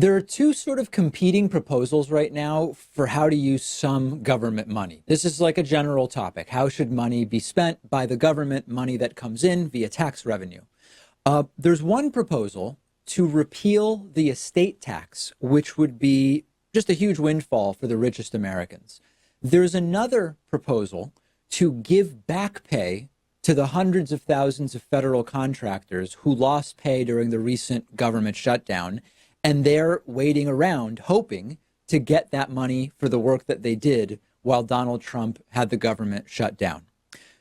There are two sort of competing proposals right now for how to use some government money. This is like a general topic. How should money be spent by the government, money that comes in via tax revenue? There's one proposal to repeal the estate tax, which would be just a huge windfall for the richest Americans. There's another proposal to give back pay to the hundreds of thousands of federal contractors who lost pay during the recent government shutdown. And they're waiting around, hoping to get that money for the work that they did while Donald Trump had the government shut down.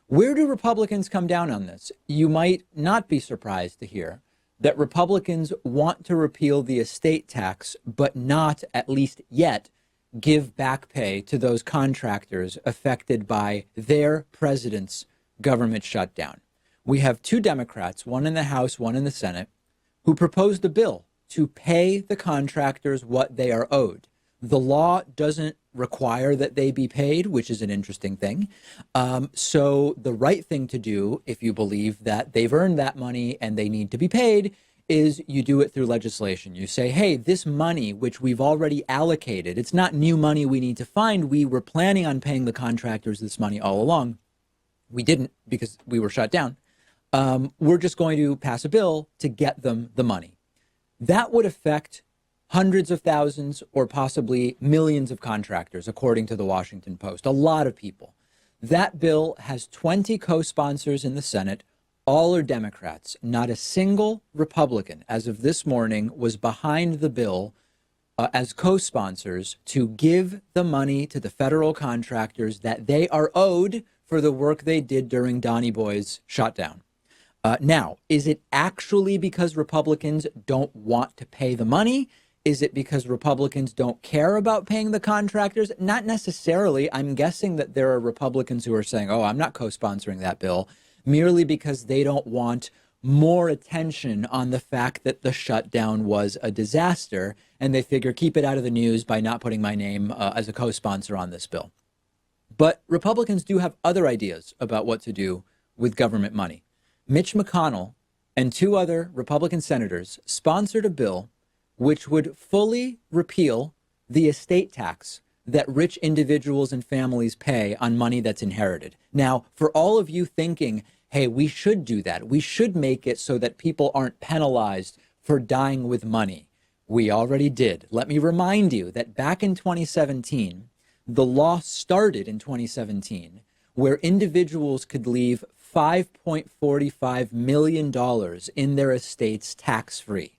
Where do Republicans come down on this? You might not be surprised to hear that Republicans want to repeal the estate tax, but not, at least yet, give back pay to those contractors affected by their president's government shutdown. We have two Democrats, one in the House, one in the Senate, who proposed a bill to pay the contractors what they are owed. The law doesn't require that they be paid, which is an interesting thing. So the right thing to do, if you believe that they've earned that money and they need to be paid, is you do it through legislation. You say, hey, this money, which we've already allocated, it's not new money we need to find. We were planning on paying the contractors this money all along. We didn't because we were shut down. We're just going to pass a bill to get them the money. That would affect hundreds of thousands or possibly millions of contractors, according to the Washington Post, a lot of people. That bill has 20 co-sponsors in the Senate. All are Democrats. Not a single Republican, as of this morning, was behind the bill as co-sponsors to give the money to the federal contractors that they are owed for the work they did during Donnie Boy's shutdown. Now, is it actually because Republicans don't want to pay the money? Is it because Republicans don't care about paying the contractors? Not necessarily. I'm guessing that there are Republicans who are saying, oh, I'm not co-sponsoring that bill, merely because they don't want more attention on the fact that the shutdown was a disaster. And they figure keep it out of the news by not putting my name as a co-sponsor on this bill. But Republicans do have other ideas about what to do with government money. Mitch McConnell and two other Republican senators sponsored a bill which would fully repeal the estate tax that rich individuals and families pay on money that's inherited. Now, for all of you thinking, hey, we should do that, we should make it so that people aren't penalized for dying with money, we already did. Let me remind you that back in 2017, the law started in 2017 where individuals could leave $5.45 million in their estates tax-free.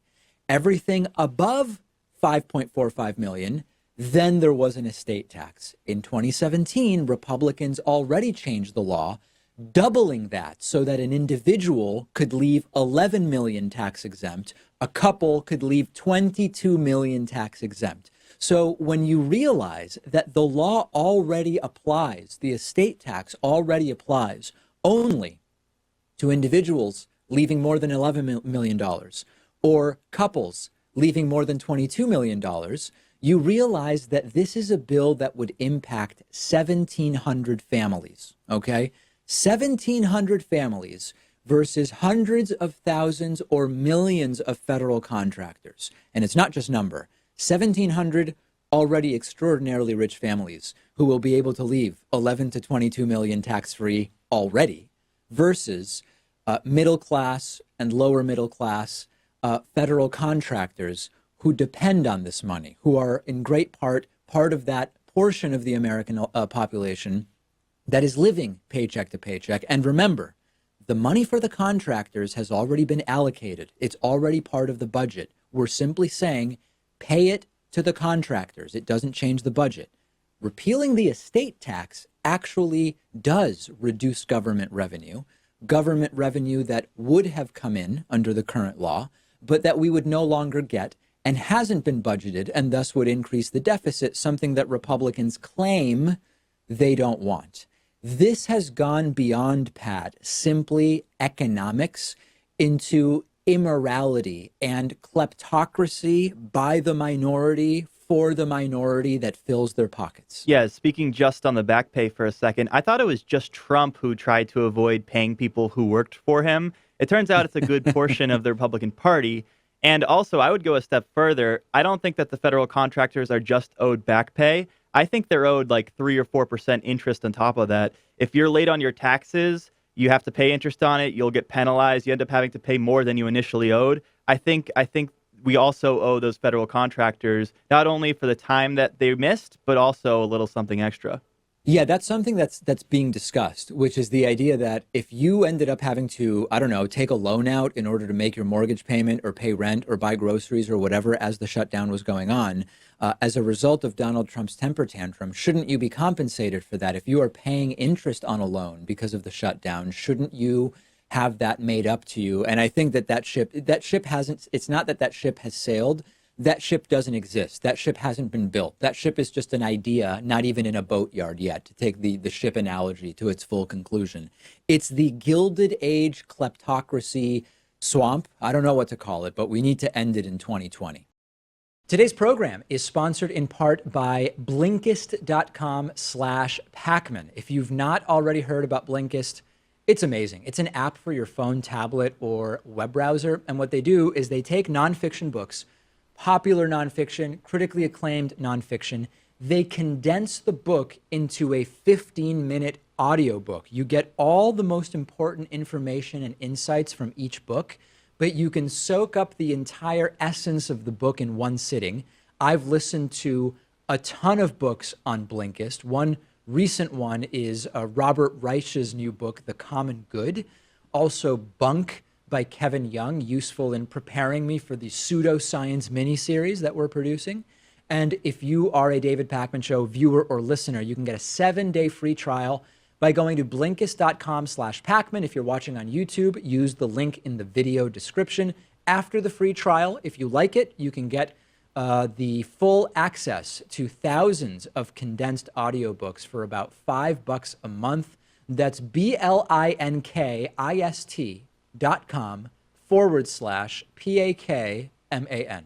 Everything above $5.45 million, then there was an estate tax. In 2017, Republicans already changed the law, doubling that so that an individual could leave 11 million tax exempt, a couple could leave 22 million tax exempt. So when you realize that the law already applies, the estate tax already applies only to individuals leaving more than $11 million or couples leaving more than $22 million, you realize that this is a bill that would impact 1,700 families, okay? 1,700 families versus hundreds of thousands or millions of federal contractors. And it's not just number. 1,700 already extraordinarily rich families who will be able to leave 11 to 22 million tax-free already versus middle class and lower middle class federal contractors who depend on this money, who are in great part of that portion of the American population that is living paycheck to paycheck. And remember, the money for the contractors has already been allocated. It's already part of the budget. We're simply saying pay it to the contractors. It doesn't change the budget. Repealing the estate tax actually does reduce government revenue that would have come in under the current law, but that we would no longer get and hasn't been budgeted and thus would increase the deficit, something that Republicans claim they don't want. This has gone beyond, Pat, simply economics into immorality and kleptocracy by the minority for the minority that fills their pockets. Yeah, speaking just on the back pay for a second, I thought it was just Trump who tried to avoid paying people who worked for him. It turns out it's a good portion of the Republican Party. And also, I would go a step further. I don't think that the federal contractors are just owed back pay. I think they're owed like 3 or 4% interest on top of that. If you're late on your taxes, you have to pay interest on it. You'll get penalized. You end up having to pay more than you initially owed. I think we also owe those federal contractors not only for the time that they missed, but also a little something extra. Yeah, that's something that's being discussed, which is the idea that if you ended up having to, I don't know, take a loan out in order to make your mortgage payment or pay rent or buy groceries or whatever as the shutdown was going on, as a result of Donald Trump's temper tantrum, shouldn't you be compensated for that? If you are paying interest on a loan because of the shutdown, shouldn't you have that made up to you? And I think that ship hasn't, it's not that that ship has sailed. That ship doesn't exist. That ship hasn't been built. That ship is just an idea, not even in a boatyard yet, to take the ship analogy to its full conclusion. It's the Gilded Age kleptocracy swamp. I don't know what to call it, but we need to end it in 2020. Today's program is sponsored in part by Blinkist.com/Pakman. If you've not already heard about Blinkist, it's amazing. It's an app for your phone, tablet, or web browser. And what they do is they take nonfiction books, popular nonfiction, critically acclaimed nonfiction. They condense the book into a 15-minute audiobook. You get all the most important information and insights from each book, but you can soak up the entire essence of the book in one sitting. I've listened to a ton of books on Blinkist. One recent one is Robert Reich's new book, The Common Good. Also, Bunk by Kevin Young, useful in preparing me for the pseudoscience miniseries that we're producing. And if you are a David Pakman Show viewer or listener, you can get a 7-day free trial by going to Blinkist.com/Pakman. If you're watching on YouTube, use the link in the video description. After the free trial, if you like it, you can get the full access to thousands of condensed audiobooks for about $5 a month. That's BLINKIST.com/PAKMAN.